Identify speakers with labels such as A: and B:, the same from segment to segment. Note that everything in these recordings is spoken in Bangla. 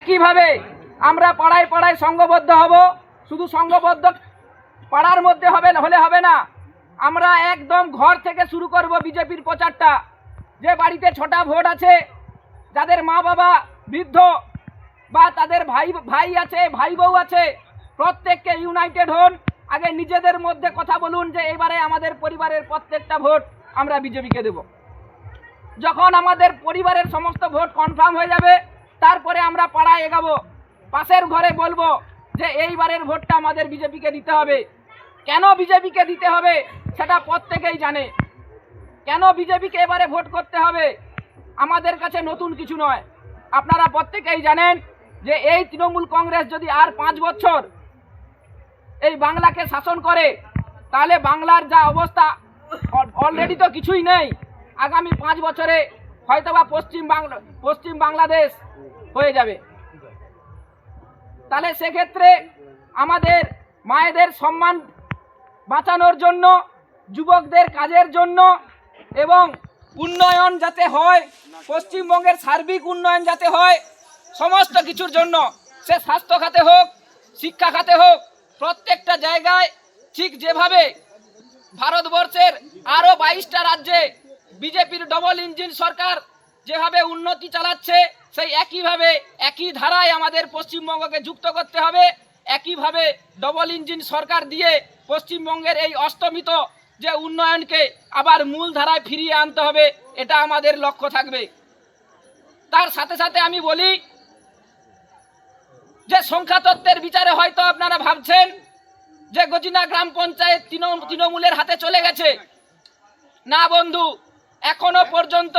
A: কিভাবে আমরা পাড়ায় পাড়ায় সংঘবদ্ধ হব। শুধু সংঘবদ্ধ পাড়ার মধ্যে হলে হবে না, আমরা একদম ঘর থেকে শুরু করব বিজেপির প্রচারটা। যে বাড়িতে 6টা ভোট আছে, যাদের মা বাবা বৃদ্ধ বা তাদের ভাই আছে, ভাই বউ আছে, প্রত্যেককে ইউনাইটেড হন। আগে নিজেদের মধ্যে কথা বলুন যে এবারে আমাদের পরিবারের প্রত্যেকটা ভোট আমরা বিজেপিকে দেব। যখন আমাদের পরিবারের সমস্ত ভোট কনফার্ম হয়ে যাবে, তারপরে আমরা পাড়ায় এগাবো, পাশের ঘরে বলবো যে এইবারের ভোটটা আমাদের বিজেপিকে দিতে হবে। কেন বিজেপিকে দিতে হবে সেটা প্রত্যেকেই জানে। কেন বিজেপিকে এবারে ভোট করতে হবে আমাদের কাছে নতুন কিছু নয়। আপনারা প্রত্যেকেই জানেন যে এই তৃণমূল কংগ্রেস যদি আর 5 বছর এই বাংলাকে শাসন করে, তাহলে বাংলার যা অবস্থা, অলরেডি তো কিছুই নেই, আগামী 5 বছরে হয়তোবা পশ্চিম বাংলাদেশ হয়ে যাবে। তাহলে সেক্ষেত্রে আমাদের মায়েদের সম্মান বাঁচানোর জন্য, যুবকদের কাজের জন্য এবং উন্নয়ন যাতে হয়, পশ্চিমবঙ্গের সার্বিক উন্নয়ন যাতে হয়, সমস্ত কিছুর জন্য, সে স্বাস্থ্য খাতে হোক, শিক্ষা খাতে হোক, প্রত্যেকটা জায়গায় ঠিক যেভাবে ভারতবর্ষের আরও 22টা রাজ্যে বিজেপির ডবল ইঞ্জিন সরকার যেভাবে উন্নতি চালাচ্ছে, সেই একইভাবে একই ধারায় আমাদের পশ্চিমবঙ্গকে যুক্ত করতে হবে। একইভাবে ডবল ইঞ্জিন সরকার দিয়ে পশ্চিমবঙ্গের এই অস্তমিত যে উন্নয়নকে আবার মূল ধারায় ফিরিয়ে আনতে হবে, এটা আমাদের লক্ষ্য থাকবে। তার সাথে সাথে আমি বলি যে সংখ্যাতত্ত্বের বিচারে হয়তো আপনারা ভাবছেন যে গজিনা গ্রাম পঞ্চায়েত তৃণমূলের হাতে চলে গেছে। না বন্ধু, এখনো পর্যন্ত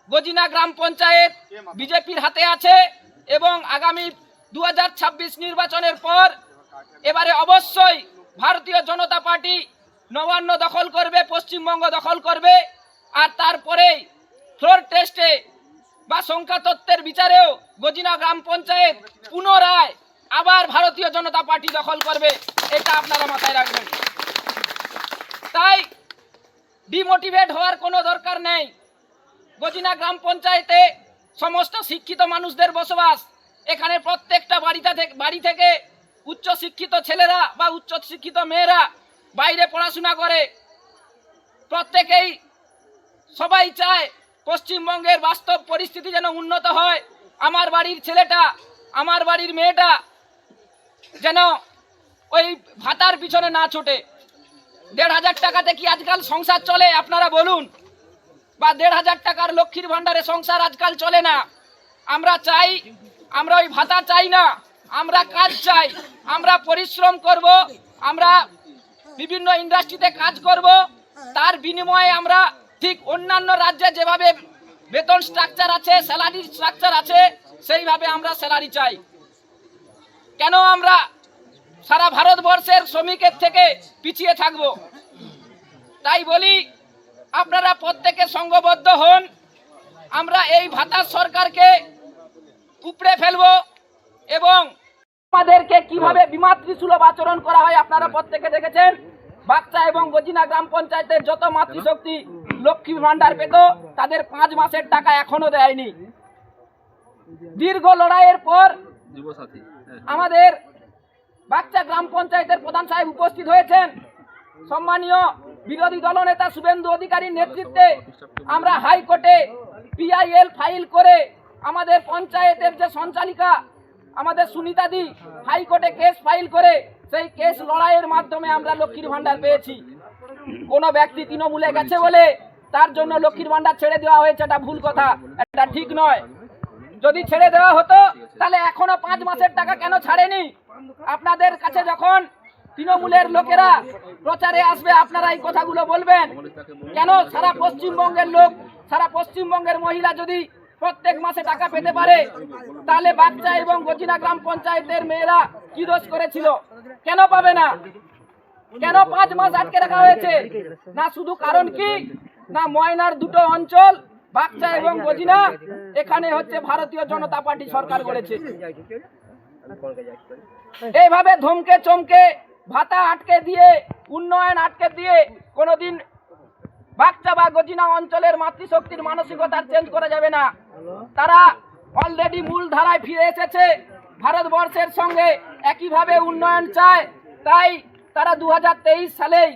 A: গজিনা গ্রাম পঞ্চায়েত বিজেপির হাতে আছে এবং আগামী 2026 নির্বাচনের পর এবারে অবশ্যই ভারতীয় জনতা পার্টি নবান্ন দখল করবে, পশ্চিমবঙ্গ দখল করবে। আর তারপরেই ফ্লোর টেস্টে বা সংখ্যাতত্ত্বের বিচারেও গজিনা গ্রাম পঞ্চায়েত পুনরায় আবার ভারতীয় জনতা পার্টি দখল করবে, এটা আপনারা মাথায় রাখবেন। তাই ডিমোটিভেট হওয়ার কোনো দরকার নেই। গজিনা গ্রাম পঞ্চায়েতে সমস্ত শিক্ষিত মানুষদের বসবাস। এখানে প্রত্যেকটা বাড়ি থেকে উচ্চ শিক্ষিত ছেলেরা বা উচ্চ শিক্ষিত মেয়েরা বাইরে পড়াশোনা করে। প্রত্যেকেই সবাই চায় পশ্চিমবঙ্গের বাস্তব পরিস্থিতি যেন উন্নত হয়। আমার বাড়ির ছেলেটা, আমার বাড়ির মেয়েটা যেন ওই ভাতার পিছনে না ছোটে। 1,500 টাকাতে কি আজকাল সংসার চলে আপনারা বলুন? বা 1,500 টাকার লক্ষ্মীর ভান্ডারে সংসার আজকাল চলে না। আমরা চাই, আমরা ওই ভাতা চাই না, আমরা কাজ চাই, আমরা পরিশ্রম করব, আমরা বিভিন্ন ইন্ডাস্ট্রিতে কাজ করব, তার বিনিময়ে আমরা ঠিক অন্যান্য রাজ্যে যেভাবে বেতন স্ট্রাকচার আছে, স্যালারি স্ট্রাকচার আছে, সেইভাবে আমরা স্যালারি চাই। কেন আমরা সারা ভারতবর্ষের শ্রমিকের থেকে পিছিয়ে থাকব? তাই বলি আপনারা প্রত্যেকে সংঘবদ্ধ হন। আমরা এই ভাতার সরকারকে উপড়ে ফেলব এবং আমাদেরকে কিভাবে বিমাতৃসুলভ আচরণ করা হয় আপনারা প্রত্যেকে দেখেছেন। বাগচা এবং গজিনা গ্রাম পঞ্চায়েতের যত মাতৃশক্তি লক্ষ্মী ভান্ডার পেত, তাদের 5 মাসের টাকা এখনো দেয়নি। দীর্ঘ লড়াইয়ের পর আমাদের বাগচা গ্রাম পঞ্চায়েতের প্রধান সাহেব উপস্থিত হয়েছেন। সম্মানীয় বিরোধী দলনেতা শুভেন্দু অধিকারীর নেতৃত্বে আমরা হাইকোর্টে PIL ফাইল করে আমাদের পঞ্চায়েতের যে সঞ্চালিকা আমাদের সুনিতাদি হাইকোর্টে কেস ফাইল করে সেই কেস লড়াইয়ের মাধ্যমে আমরা লক্ষ্মীর ভান্ডার পেয়েছি। কোনো ব্যক্তি তৃণমূলে গেছে বলে তার জন্য লক্ষ্মীর ভান্ডার ছেড়ে দেওয়া হয়েছে, এটা ভুল কথা, এটা ঠিক নয়। যদি ছেড়ে দেওয়া হতো তাহলে এখনো 5 মাসের টাকা কেন ছাড়েনি? আপনাদের কাছে যখন তৃণমূলের লোকেরা প্রচারে আসবে আপনারা এই কথাগুলো বলবেন। কেন সারা পশ্চিমবঙ্গের লোক, সারা পশ্চিমবঙ্গের মহিলা যদি প্রত্যেক মাসে টাকা পেতে পারে, তাহলে বাগচা এবং গজিনা গ্রাম পঞ্চায়েতের মেয়েরা কি দোষ করেছিল? কেন পাবে না? কেন 5 মাস আটকে রাখা হয়েছে? না শুধু কারণ কি না ময়নার দুটো অঞ্চল বাগচা এবং গজিনা, এখানে হচ্ছে ভারতীয় জনতা পার্টি সরকার করেছে। এইভাবে ধমকে চমকে ভাতা আটকে দিয়ে, উন্নয়ন আটকে দিয়ে কোনোদিন বাগচা বা গজিনা অঞ্চলের মাতৃশক্তির মানসিকতা চেঞ্জ করা যাবে না। তারা অলরেডি মূল ধারায় ফিরে এসেছে, ভারতবর্ষের সঙ্গে একইভাবে উন্নয়ন চায়, তাই তারা 2023 সালেই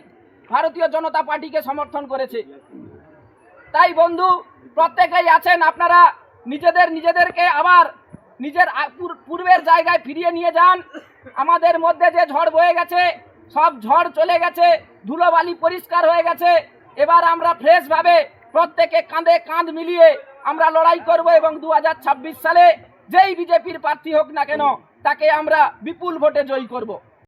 A: ভারতীয় জনতা পার্টিকে সমর্থন করেছে। তাই বন্ধু প্রত্যেকেই আছেন, আপনারা নিজেদেরকে আবার নিজের পূর্বের জায়গায় ফিরিয়ে নিয়ে যান। আমাদের মধ্যে যে ঝড় বয়ে গেছে সব ঝড় চলে গেছে, ধুলোবালি পরিষ্কার হয়ে গেছে। এবার আমরা ফ্রেশ ভাবে প্রত্যেকে কাঁধে কাঁধ মিলিয়ে আমরা লড়াই করব এবং 2026 সালে যেই বিজেপির প্রার্থী হোক না কেন তাকে আমরা বিপুল ভোটে জয়ী করব।